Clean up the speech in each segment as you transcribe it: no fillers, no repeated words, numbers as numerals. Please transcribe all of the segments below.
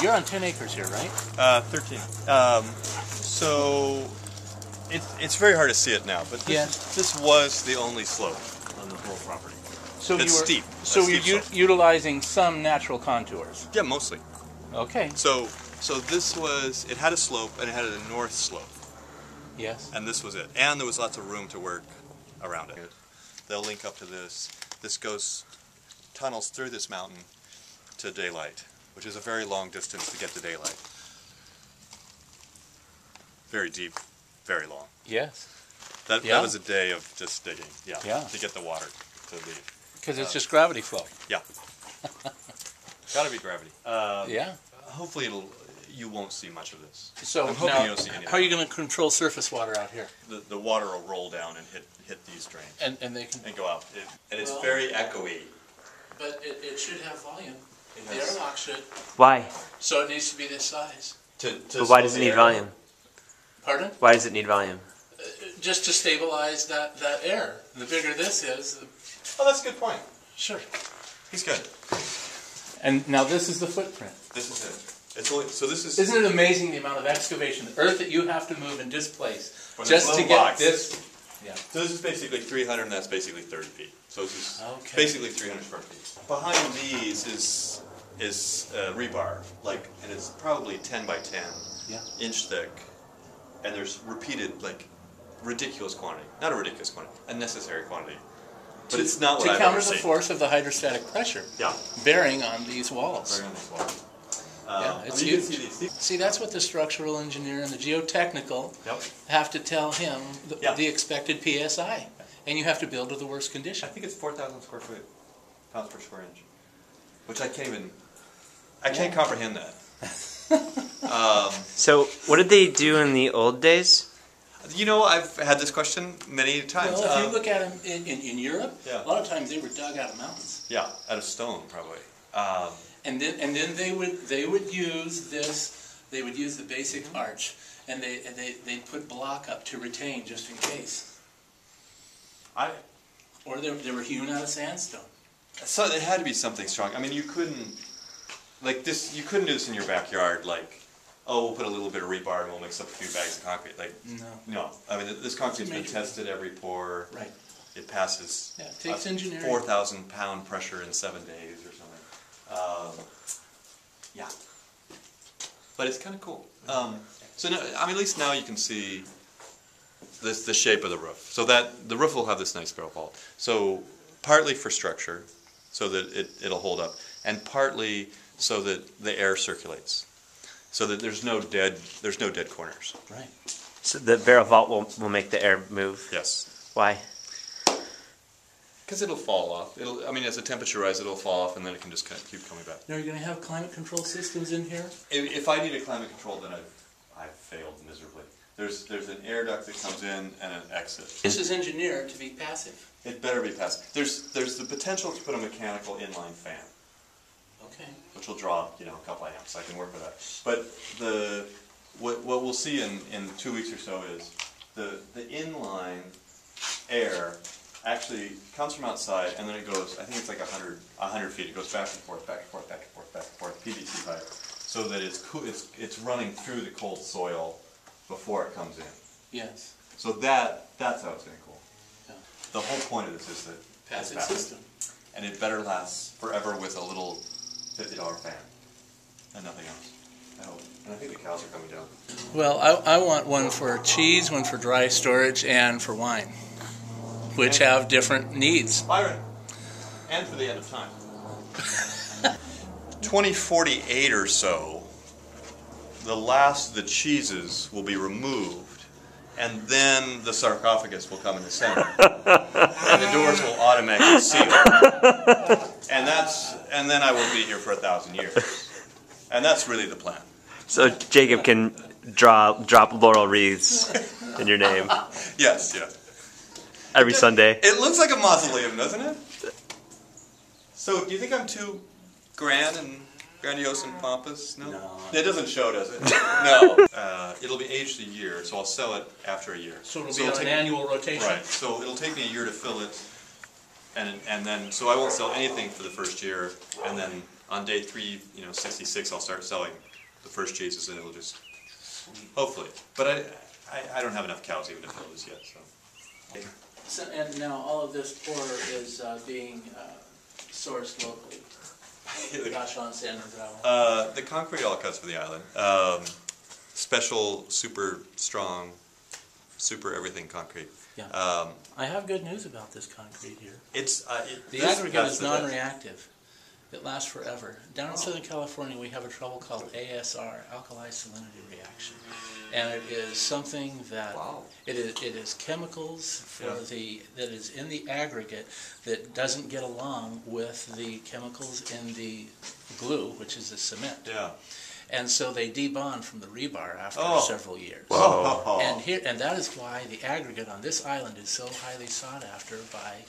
You're on 10 acres here, right? 13. So it's very hard to see it now, but this was the only slope on the whole property. So it's steep. So you're utilizing some natural contours. Yeah, mostly. Okay. So this was, it had a slope and it had a north slope. Yes. And this was it. And there was lots of room to work around it. They'll link up to this. This goes, tunnels through this mountain to daylight, which is a very long distance to get to daylight. Very deep, very long. Yes. That was a day of just digging, to get the water to leave. Because it's just gravity flow. Yeah. Gotta be gravity. Yeah. Hopefully you won't see much of this. So I'm hoping now, you don't see any of it. how are you going to control surface water out here? The water will roll down and hit these drains. And they can... And go out. And it's very echoey. But it should have volume. The airlock should. Why? So it needs to be this size. But why does it need volume? Pardon? Why does it need volume? Just to stabilize that air. The bigger this is... Oh, that's a good point. Sure. He's good. And now this is the footprint. This is it. It's only, so this is... Isn't it amazing the amount of excavation, the earth that you have to move and displace just to get this? Yeah. So this is basically 300 and that's basically 30 feet. So this is basically 300 square feet. Behind these is rebar, and it's probably 10 by 10 inch thick. And there's repeated, ridiculous quantity. Not a ridiculous quantity, a necessary quantity. But it's not what I've ever seen. To counter the force of the hydrostatic pressure bearing on these walls. Bearing on these walls. It's huge. See, that's what the structural engineer and the geotechnical have to tell him the expected PSI. And you have to build to the worst condition. I think it's 4,000 square foot, pounds per square inch. Which I can't comprehend that. So, what did they do in the old days? You know, I've had this question many times. Well, if you look at them in Europe, a lot of times they were dug out of mountains. Yeah, out of stone, probably. And then they would use this. They would use the basic arch, and they put block up to retain just in case. Or they were hewn out of sandstone. So it had to be something strong. I mean, you couldn't You couldn't do this in your backyard. We'll put a little bit of rebar and we'll mix up a few bags of concrete. No. I mean, this concrete's been tested every pour. Right. It passes. Yeah, it takes engineering. 4,000 pound pressure in 7 days or something. Yeah. But it's kind of cool. So now, at least now you can see the shape of the roof. So that the roof will have this nice barrel vault. So partly for structure, so that it'll hold up, and partly so that the air circulates, so that there's no dead corners. Right. So the barrel vault will make the air move? Yes. Why? Because it'll fall off. As the temperature rises, it'll fall off, and then it can just keep coming back. Now, are you going to have climate control systems in here? If I need a climate control, then I've failed miserably. There's an air duct that comes in and an exit. This is engineered to be passive. It better be passive. There's the potential to put a mechanical inline fan. Okay. Which will draw a couple of amps. I can work with that. But what we'll see in 2 weeks or so is the inline air actually comes from outside, and then it goes, I think it's 100 feet. It goes back and forth, back and forth, back and forth, back and forth, PVC pipe, so that it's running through the cold soil before it comes in. Yes. So that's how it's going to cool. Yeah. The whole point of this is that passive system. And it better last forever with a little $50 fan and nothing else. I hope. And I think the cows are coming down. Well, I want one for cheese, one for dry storage, and for wine, which have different needs. Byron, and for the end of time. 2048 or so, the last of the cheeses will be removed, and then the sarcophagus will come in the center, and the doors will automatically seal. And then I will be here for 1,000 years, and that's really the plan. So Jacob can drop laurel wreaths in your name. Yes, yeah. Every Sunday. It looks like a mausoleum, doesn't it? So, do you think I'm too grand and grandiose and pompous? No? No. It doesn't show, does it? No. It'll be aged a year, so I'll sell it after a year. So it'll be on an annual rotation? Right. So it'll take me a year to fill it, and then, so I won't sell anything for the first year, and then On day 366, I'll start selling the first cheeses, and it'll just hopefully. But I don't have enough cows even to fill this yet. So, and now all of this pour is being sourced locally. Vachon sand and gravel. The concrete all cuts for the island. Special, super strong, super everything concrete. Yeah. I have good news about this concrete here. The aggregate is non-reactive. It lasts forever. Down in Southern California, we have a trouble called ASR, alkali salinity reaction, and it is something that it is chemicals that is in the aggregate that doesn't get along with the chemicals in the glue, which is the cement. Yeah. And so they debond from the rebar after several years. Whoa. And that is why the aggregate on this island is so highly sought after by.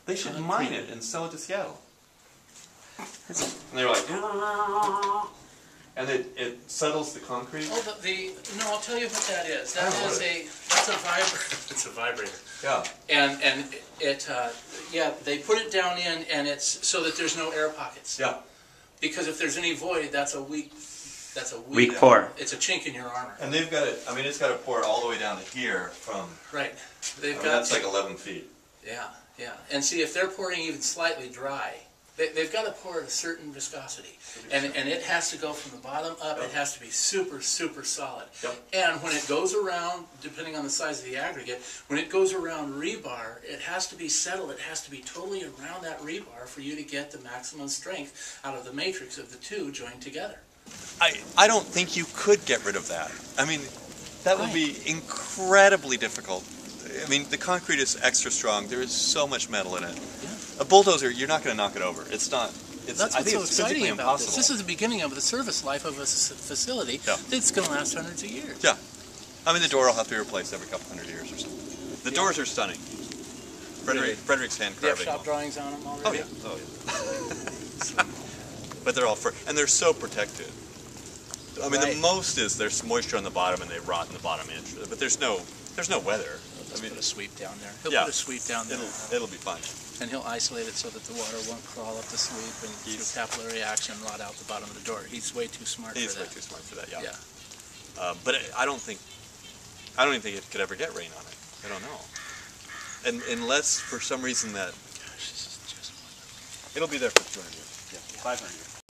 They should mine it and sell it to Seattle. And they were like, and it settles the concrete. Oh, no, I'll tell you what that is. That's a vibrator. It's a vibrator. Yeah. And they put it down in, and it's so that there's no air pockets. Yeah. Because if there's any void, that's a weak pour. It's a chink in your armor. And they've got it. I mean, it's got to pour it all the way down to here from. Right. That's like 11 feet. Yeah, yeah. And see, if they're pouring even slightly dry, they've got to pour at a certain viscosity, and it has to go from the bottom up. It has to be super, super solid. Yep. And when it goes around, depending on the size of the aggregate, when it goes around rebar, it has to be settled. It has to be totally around that rebar for you to get the maximum strength out of the matrix of the two joined together. I don't think you could get rid of that. I mean, that would be incredibly difficult. I mean, the concrete is extra strong. There is so much metal in it. Yeah. A bulldozer, you're not going to knock it over. It's not. That's what's so exciting about this. This is the beginning of the service life of a facility that's going to last hundreds of years. Yeah. I mean, the door will have to be replaced every couple hundred years or something. The doors are stunning. Frederick's hand Do you have carving. shop drawings on them already? Oh yeah. But they're all and they're so protected. I mean, the most is there's moisture on the bottom and they rot in the bottom inch. But there's no weather. He'll put a sweep down there. He'll put a sweep down there. It'll be fine. And he'll isolate it so that the water won't crawl up the sweep and through capillary action rot out the bottom of the door. He's way too smart for that. He's way too smart for that, yeah. But I don't even think it could ever get rain on it. I don't know. And unless for some reason that... Gosh, this is just wonderful. It'll be there for 200 years. Yeah, 500 years.